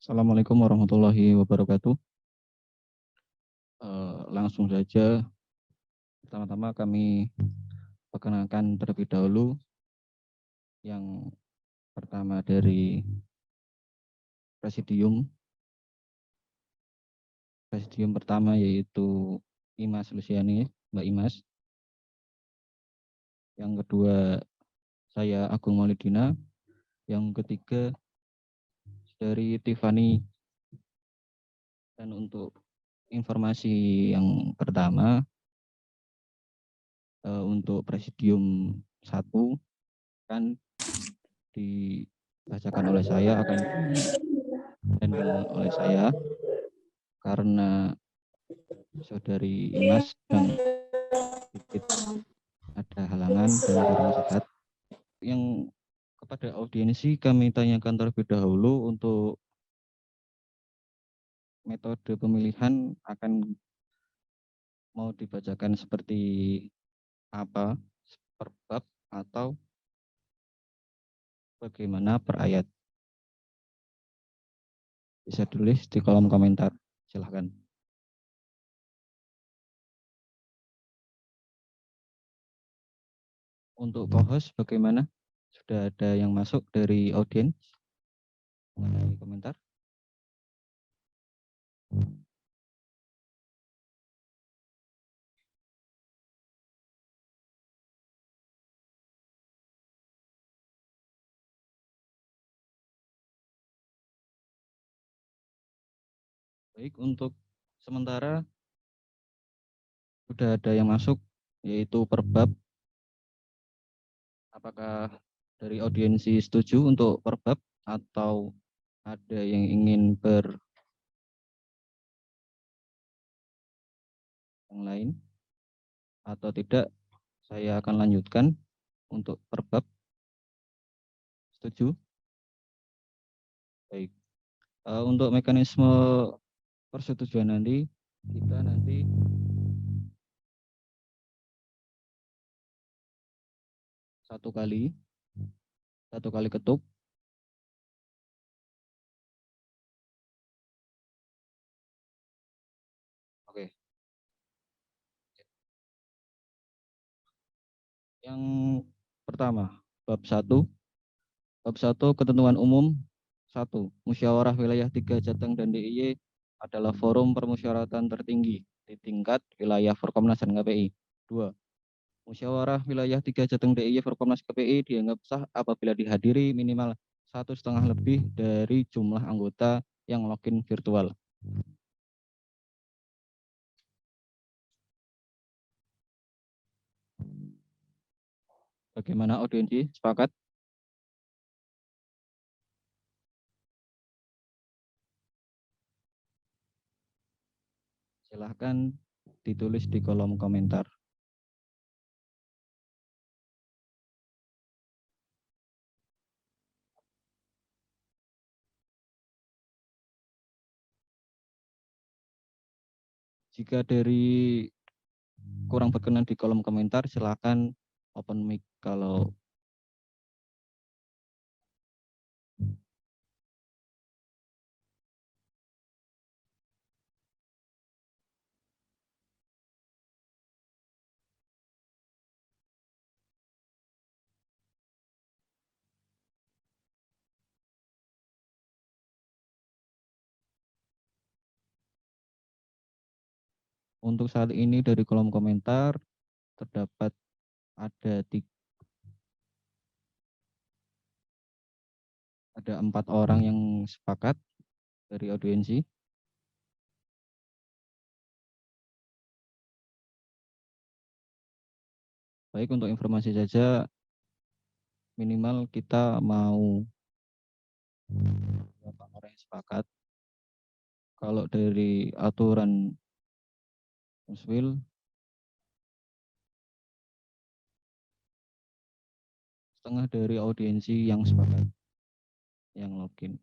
Assalamualaikum warahmatullahi wabarakatuh. Langsung saja, pertama-tama kami perkenalkan terlebih dahulu. Yang pertama dari Presidium pertama yaitu Imas Luciani, Mbak Imas. Yang kedua saya Agung Maulidina. Yang ketiga dari Tiffany. Dan untuk informasi yang pertama, untuk Presidium 1 kan dibacakan oleh saya, akan handling oleh saya karena saudari Imas sedang sedikit ada halangan dan kurang sehat. Yang kepada audiensi kami tanyakan terlebih dahulu untuk metode pemilihan akan mau dibacakan seperti apa, per bab atau bagaimana per ayat. Bisa tulis di kolom komentar. Silahkan. Untuk co-host bagaimana? Sudah ada yang masuk dari audiens mengenai komentar? Baik, untuk sementara sudah ada yang masuk, yaitu per bab. Apakah dari audiensi setuju untuk per bab atau ada yang ingin yang lain atau tidak? Saya akan lanjutkan untuk per bab. Setuju? Baik. Untuk mekanisme persetujuan nanti, kita nanti satu kali ketuk. Oke. Yang pertama, bab 1. Bab 1 ketentuan umum. 1. Musyawarah wilayah 3 Jateng dan DIY adalah forum permusyawaratan tertinggi di tingkat wilayah Forkomnas dan KPI. 2. Musyawarah wilayah 3 Jateng DIY Forkomnas KPI dianggap sah apabila dihadiri minimal 1,5 lebih dari jumlah anggota yang login virtual. Bagaimana audiensi? Sepakat? Silahkan ditulis di kolom komentar. Jika dari kurang berkenan di kolom komentar, silahkan open mic. Kalau untuk saat ini dari kolom komentar terdapat ada 4 orang yang sepakat dari audiensi. Baik, untuk informasi saja, minimal kita mau berapa orang yang sepakat. Kalau dari aturan Muswil, setengah dari audiensi yang sepakat, yang login.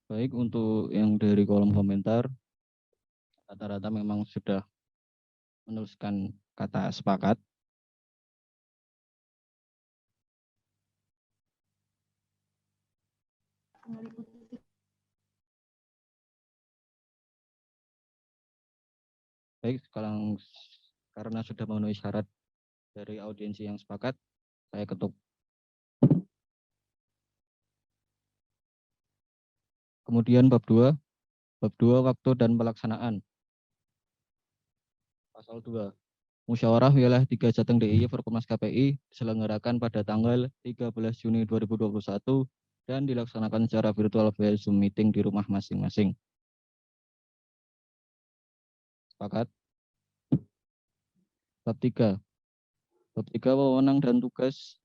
Baik, untuk yang dari kolom komentar, rata-rata memang sudah menuliskan kata sepakat. Baik, sekarang karena sudah memenuhi syarat dari audiensi yang sepakat, saya ketuk. Kemudian bab 2 waktu dan pelaksanaan. Pasal 2. Musyawarah Wilayah 3 Jateng DIY Forkomnas KPI diselenggarakan pada tanggal 13 Juni 2021 dan dilaksanakan secara virtual via Zoom meeting di rumah masing-masing. Sepakat? Bab 3. Bab 3 wewenang dan tugas.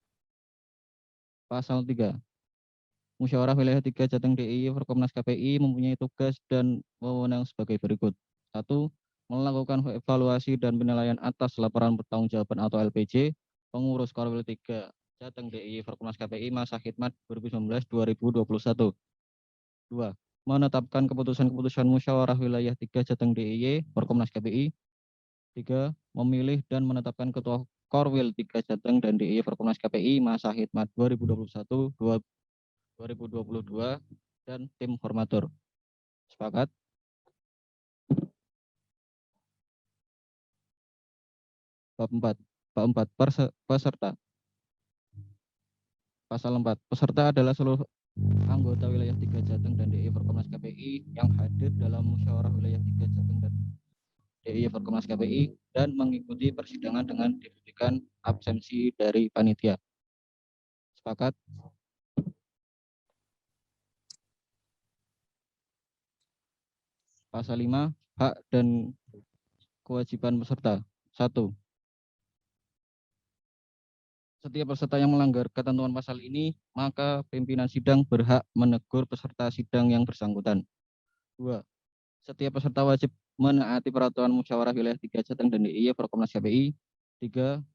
Pasal 3. Musyawarah Wilayah 3 Jateng DIY Forkomnas KPI mempunyai tugas dan wewenang sebagai berikut. 1. Melakukan evaluasi dan penilaian atas laporan pertanggungjawaban atau LPJ pengurus Korwil 3 Jateng DIY Forkomnas KPI masa khidmat 2019-2021. 2. Menetapkan keputusan-keputusan musyawarah wilayah 3 Jateng DIY Forkomnas KPI. 3. Memilih dan menetapkan ketua Korwil 3 Jateng dan DIY Forkomnas KPI masa khidmat 2021-2022 dan tim formatur. Sepakat? Bab 4. Bab 4. Peserta. Pasal 4. Peserta adalah seluruh anggota wilayah 3 Jateng dan DIY Forkomnas KPI yang hadir dalam musyawarah wilayah 3 Jateng dan DIY Forkomnas KPI dan mengikuti persidangan dengan diberikan absensi dari panitia. Sepakat? Pasal 5. Hak dan kewajiban peserta. 1. Setiap peserta yang melanggar ketentuan pasal ini, maka pimpinan sidang berhak menegur peserta sidang yang bersangkutan. 2. Setiap peserta wajib menaati peraturan musyawarah wilayah 3 Jateng dan DIY Forkomnas KPI. 3.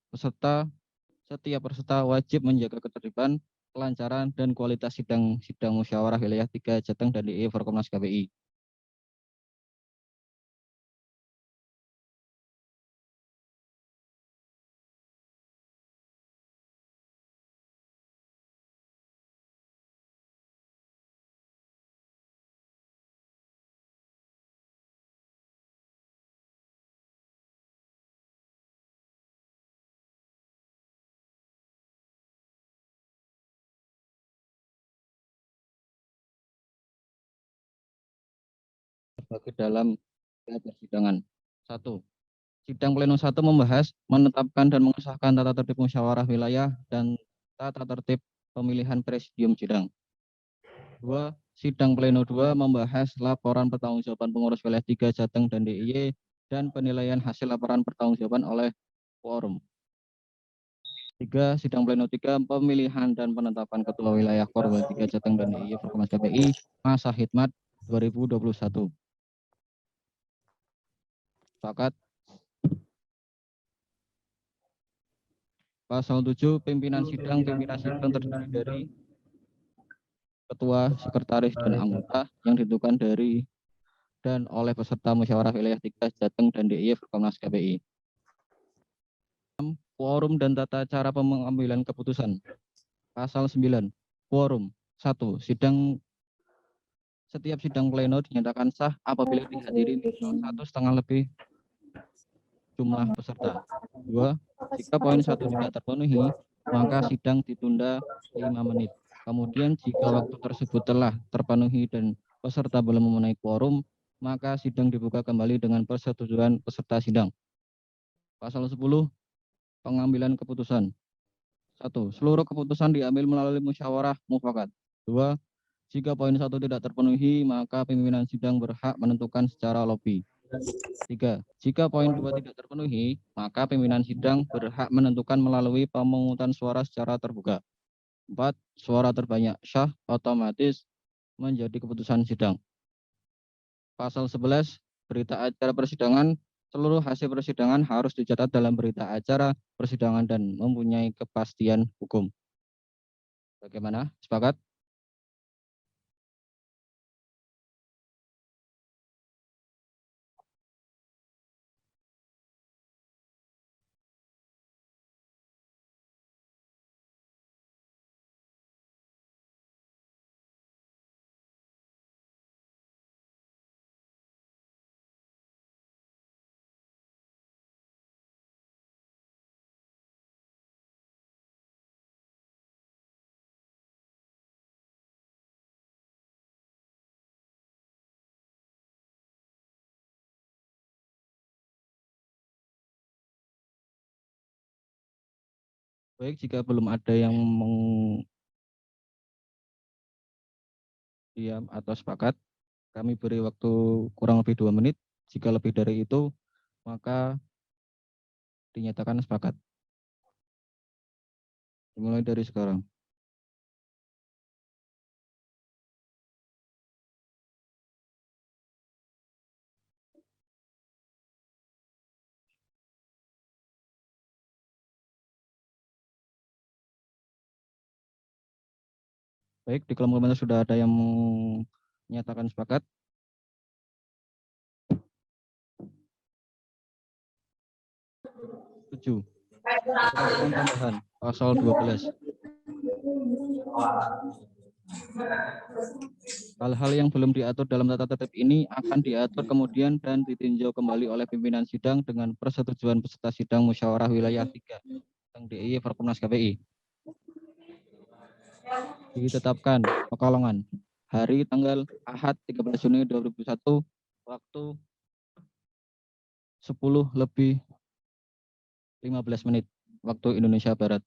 Setiap peserta wajib menjaga ketertiban, kelancaran, dan kualitas sidang musyawarah wilayah 3 Jateng dan DIY Forkomnas KPI. Sebagai dalam persidangan. 1. Sidang Pleno 1 membahas, menetapkan dan mengesahkan tata tertib musyawarah wilayah dan tata tertib pemilihan presidium sidang. 2. Sidang Pleno 2 membahas laporan pertanggungjawaban pengurus wilayah 3 Jateng dan DIY dan penilaian hasil laporan pertanggungjawaban oleh quorum. 3. Sidang Pleno 3 pemilihan dan penetapan ketua wilayah Korwil 3 Jateng dan DIY Forkomnas KPI masa khidmat 2021. Sepakat? Pasal 7. Pimpinan sidang terdiri dari ketua, sekretaris, dan anggota yang ditentukan dari dan oleh peserta musyawarah wilayah 3 Jateng dan DIY Forkomnas KPI. Quorum dan tata cara pengambilan keputusan. Pasal 9. Quorum. 1. Setiap sidang pleno dinyatakan sah apabila dihadiri minimal 1,5 lebih jumlah peserta. 2. Jika poin 1 tidak terpenuhi, maka sidang ditunda 5 menit. Kemudian jika waktu tersebut telah terpenuhi dan peserta belum memenuhi quorum, maka sidang dibuka kembali dengan persetujuan peserta sidang. Pasal 10. Pengambilan keputusan. 1. Seluruh keputusan diambil melalui musyawarah mufakat. 2. Jika poin 1 tidak terpenuhi, maka pimpinan sidang berhak menentukan secara lobby. 3. Jika poin 2 tidak terpenuhi, maka pimpinan sidang berhak menentukan melalui pemungutan suara secara terbuka. 4. Suara terbanyak sah otomatis menjadi keputusan sidang. Pasal 11. Berita acara persidangan. Seluruh hasil persidangan harus dicatat dalam berita acara persidangan dan mempunyai kepastian hukum. Bagaimana? Sepakat? Baik, jika belum ada yang diam atau sepakat, kami beri waktu kurang lebih 2 menit. Jika lebih dari itu, maka dinyatakan sepakat. Dimulai dari sekarang. Baik, di kolom komentar sudah ada yang menyatakan sepakat. 7. Peraturan tambahan pasal 12. Hal-hal yang belum diatur dalam tata tertib ini akan diatur kemudian dan ditinjau kembali oleh pimpinan sidang dengan persetujuan peserta sidang musyawarah wilayah 3 tentang DIY Perpumnas KPI. Ditetapkan Pekalongan hari tanggal Ahad 13 Juni 2021 waktu 10:15 waktu Indonesia Barat.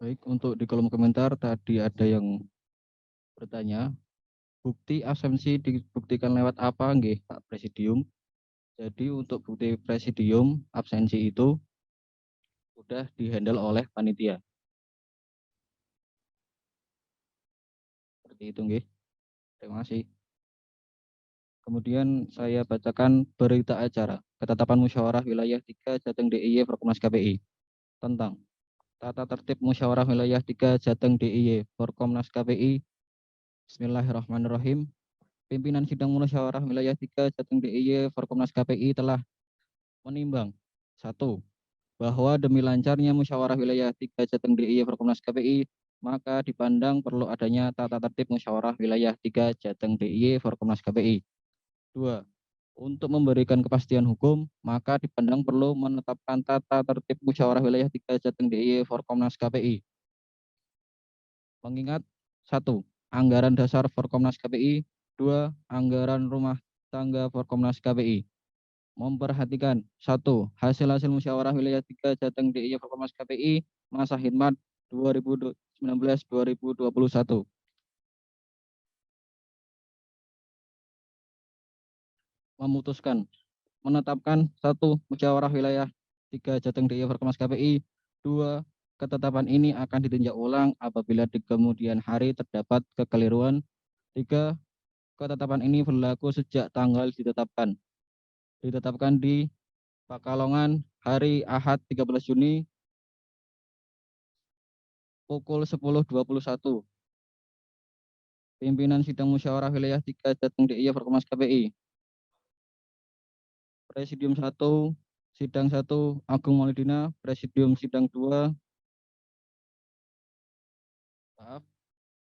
Baik, untuk di kolom komentar tadi ada yang bertanya, bukti absensi dibuktikan lewat apa, nggih, Pak Presidium? Jadi untuk bukti presidium absensi itu sudah dihandle oleh panitia. Seperti itu, nggih. Terima kasih. Kemudian saya bacakan berita acara ketetapan musyawarah wilayah 3 Jateng DIY Forkomnas KPI tentang tata tertib musyawarah wilayah 3 Jateng DIY Forkomnas KPI. Bismillahirrahmanirrahim. Pimpinan sidang musyawarah wilayah 3 Jateng DIY Forkomnas KPI telah menimbang satu, bahwa demi lancarnya musyawarah wilayah 3 Jateng DIY Forkomnas KPI, maka dipandang perlu adanya tata tertib musyawarah wilayah 3 Jateng DIY Forkomnas KPI. 2. Untuk memberikan kepastian hukum, maka dipandang perlu menetapkan tata tertib musyawarah wilayah 3 Jateng DIY Forkomnas KPI. Mengingat 1. Anggaran dasar Forkomnas KPI, 2. Anggaran rumah tangga Forkomnas KPI. Memperhatikan 1. Hasil-hasil musyawarah wilayah 3 Jateng DIY Forkomnas KPI masa khidmat 2019-2021. Memutuskan menetapkan 1. Musyawarah wilayah 3 Jateng DIY Forkomnas KPI. 2. Ketetapan ini akan ditinjau ulang apabila di kemudian hari terdapat kekeliruan. 3. Ketetapan ini berlaku sejak tanggal ditetapkan. Ditetapkan di Pakalongan hari Ahad 13 Juni pukul 10.21. Pimpinan Sidang Musyawarah Wilayah 3 Jateng DIY Forkomnas KPI. Presidium 1, Sidang 1, Agung Maulidina. Presidium Sidang 2,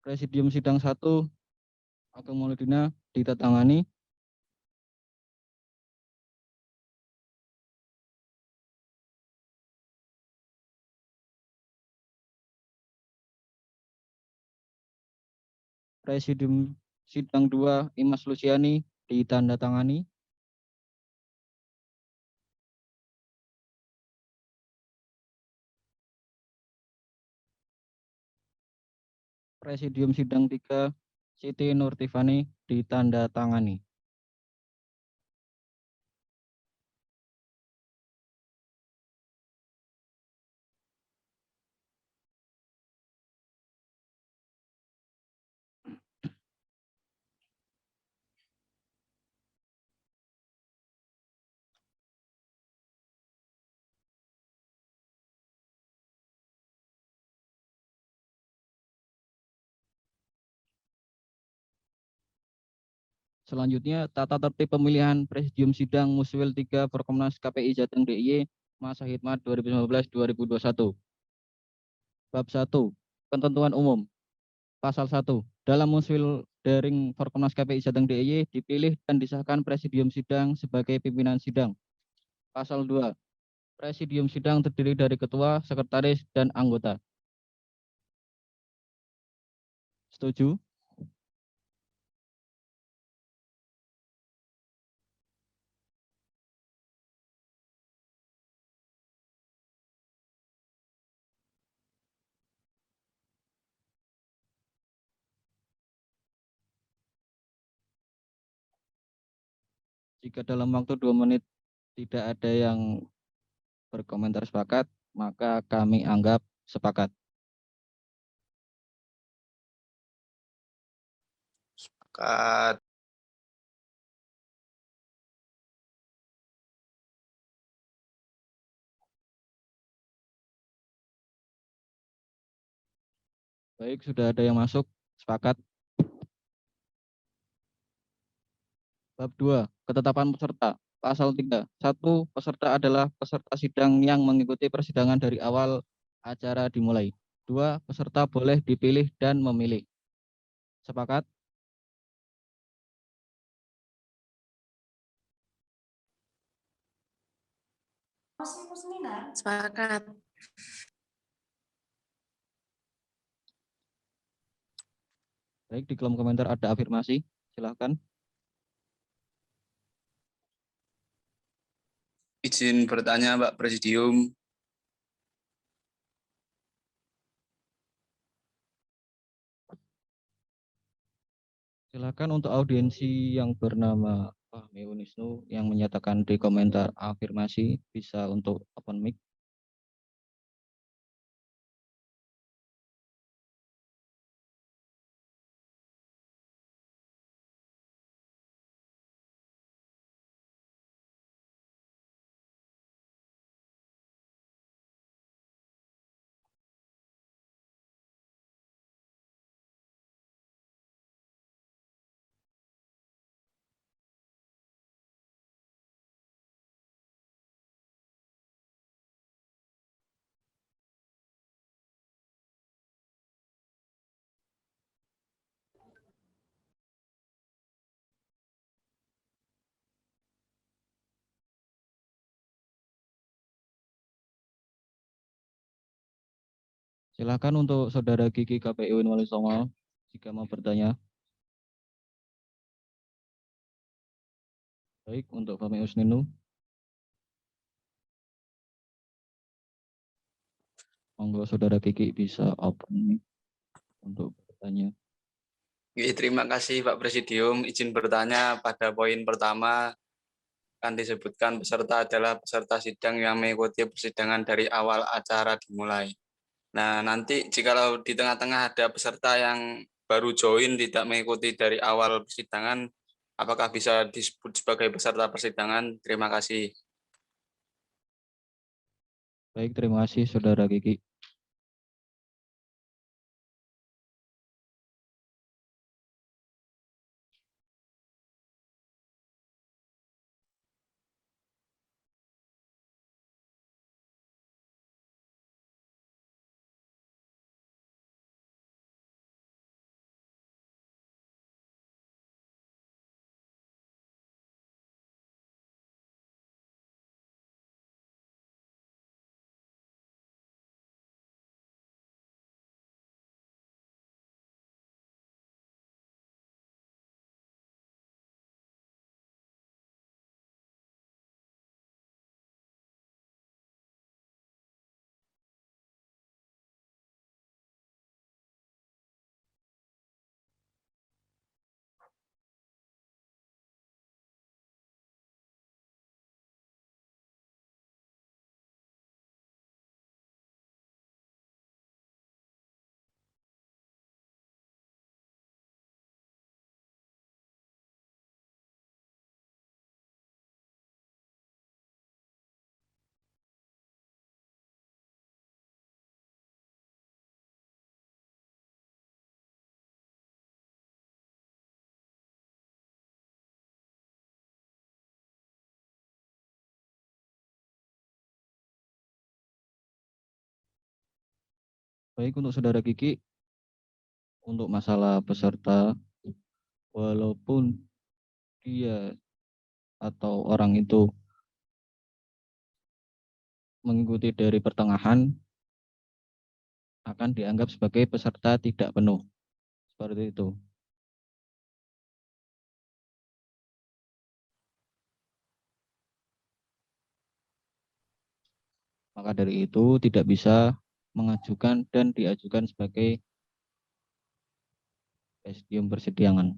Presidium Sidang 1, Agung Maulidina ditandatangani. Presidium Sidang 2, Imas Luciani ditandatangani. Presidium Sidang 3, Siti Nurtifani ditandatangani. Selanjutnya, tata tertib pemilihan Presidium Sidang Muswil 3 Forkomnas KPI Jateng DIY masa khidmat 2019-2021. Bab 1. Ketentuan umum. Pasal 1. Dalam Muswil Daring Forkomnas KPI Jateng DIY dipilih dan disahkan Presidium Sidang sebagai pimpinan sidang. Pasal 2. Presidium Sidang terdiri dari ketua, sekretaris, dan anggota. Setuju? Jika dalam waktu 2 menit tidak ada yang berkomentar sepakat, maka kami anggap sepakat. Sepakat. Baik, sudah ada yang masuk. Sepakat. Bab 2. Ketetapan peserta. Pasal 3. 1. Peserta adalah peserta sidang yang mengikuti persidangan dari awal acara dimulai. 2. Peserta boleh dipilih dan memilih. Sepakat? Sepakat. Baik, di kolom komentar ada afirmasi. Silakan. Izin bertanya, Pak Presidium. Silakan untuk audiensi yang bernama Fahmi Unisnu yang menyatakan di komentar afirmasi bisa untuk open mic. Silakan untuk Saudara Kiki KPU Wali Songo jika mau bertanya. Baik, untuk Fahmi Usninu. Monggo Saudara Kiki bisa open mic untuk bertanya. Terima kasih Pak Presidium. Izin bertanya pada poin pertama kan disebutkan peserta adalah peserta sidang yang mengikuti persidangan dari awal acara dimulai. Nah, nanti jikalau di tengah-tengah ada peserta yang baru join tidak mengikuti dari awal persidangan, apakah bisa disebut sebagai peserta persidangan? Terima kasih. Baik, terima kasih Saudara Kiki. Baik, untuk Saudara Kiki, untuk masalah peserta, walaupun dia atau orang itu mengikuti dari pertengahan, akan dianggap sebagai peserta tidak penuh. Seperti itu. Maka dari itu tidak bisa mengajukan dan diajukan sebagai presidium persidangan.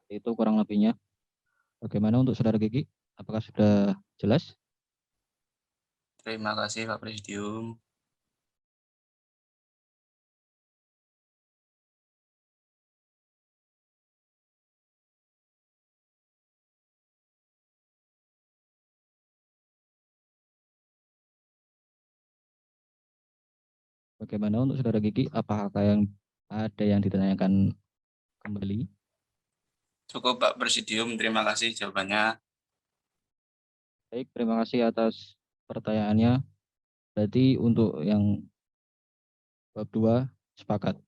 Itu kurang lebihnya. Bagaimana untuk Saudara Kiki? Apakah sudah jelas? Terima kasih Pak Presidium. Bagaimana untuk Saudara Kiki? Apakah yang ada yang ditanyakan kembali? Cukup Pak Presidium, terima kasih jawabannya. Baik, terima kasih atas pertanyaannya. Berarti untuk yang bab 2 sepakat.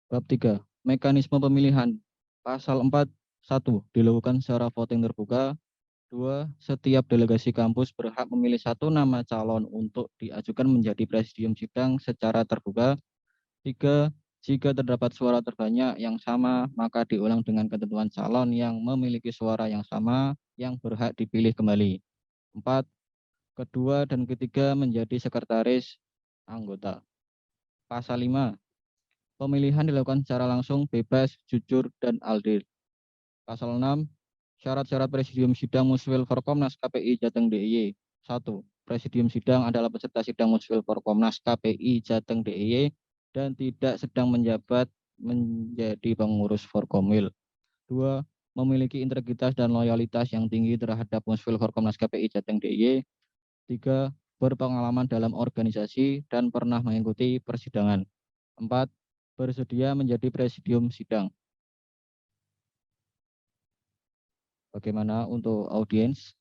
Bab 3, mekanisme pemilihan. Pasal 4, 1, dilakukan secara voting terbuka. 2, setiap delegasi kampus berhak memilih satu nama calon untuk diajukan menjadi presidium sidang secara terbuka. 3, jika terdapat suara terbanyak yang sama, maka diulang dengan ketentuan calon yang memiliki suara yang sama yang berhak dipilih kembali. 4, kedua dan ketiga menjadi sekretaris anggota. Pasal 5, Pemilihan dilakukan secara langsung, bebas, jujur, dan adil. Pasal 6. Syarat-syarat Presidium Sidang Muswil Forkomnas KPI Jateng DIY. 1. Presidium Sidang adalah peserta sidang Muswil Forkomnas KPI Jateng DIY dan tidak sedang menjabat menjadi pengurus Forkomil. 2. Memiliki integritas dan loyalitas yang tinggi terhadap Muswil Forkomnas KPI Jateng DIY. 3. Berpengalaman dalam organisasi dan pernah mengikuti persidangan. 4. Bersedia menjadi presidium sidang. Bagaimana untuk audiens?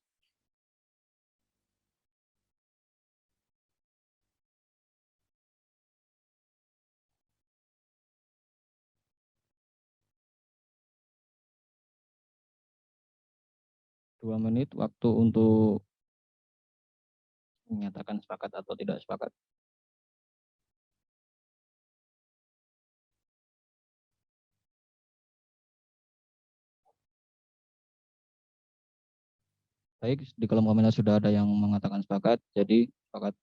Dua menit waktu untuk menyatakan sepakat atau tidak sepakat. Baik, di kolom komentar sudah ada yang mengatakan sepakat, jadi sepakat.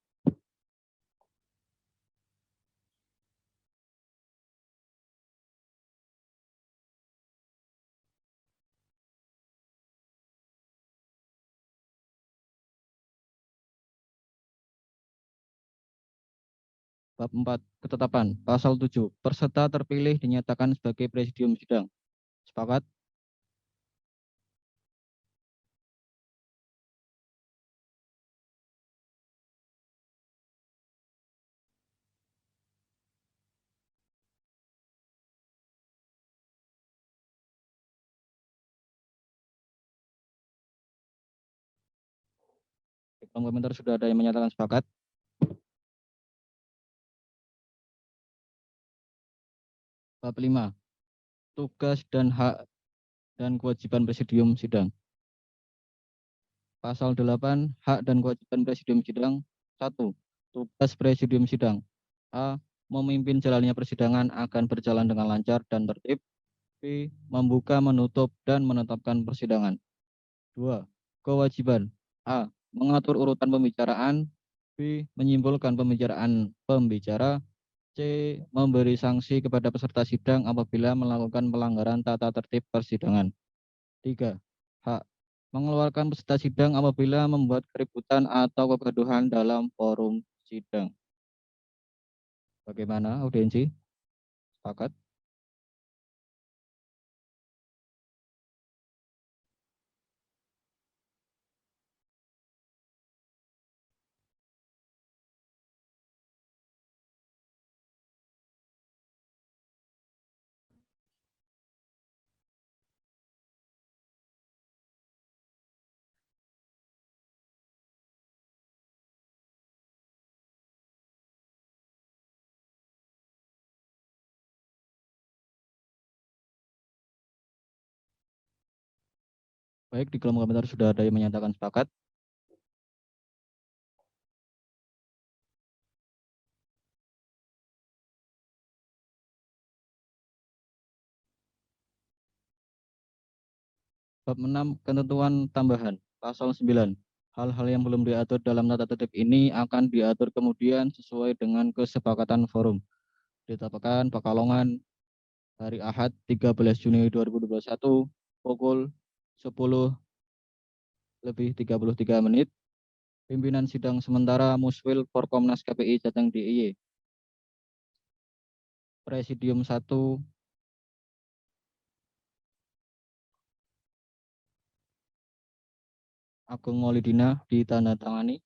Bab 4, ketetapan. Pasal 7, peserta terpilih dinyatakan sebagai presidium sidang. Sepakat? Di kolom komentar sudah ada yang menyatakan sepakat. Bab 5, tugas dan hak dan kewajiban presidium sidang. Pasal 8, hak dan kewajiban presidium sidang. 1. Tugas presidium sidang. A. Memimpin jalannya persidangan akan berjalan dengan lancar dan tertib. B. Membuka, menutup, dan menetapkan persidangan. 2. Kewajiban. A. Mengatur urutan pembicaraan. B. Menyimpulkan pembicaraan pembicara. C. Memberi sanksi kepada peserta sidang apabila melakukan pelanggaran tata tertib persidangan. 3. Hak. Mengeluarkan peserta sidang apabila membuat keributan atau kegaduhan dalam forum sidang. Bagaimana audiensi? Sepakat? Baik, di kolom komentar sudah ada yang menyatakan sepakat. Bab 6, ketentuan tambahan. Pasal 9. Hal-hal yang belum diatur dalam tata tertib ini akan diatur kemudian sesuai dengan kesepakatan forum. Ditetapkan Pekalongan hari Ahad 13 Juni 2021 pukul 10:33. Pimpinan sidang sementara Muswil Forkomnas KPI Jateng DIY. Presidium 1 Agung Maulidina ditandatangani.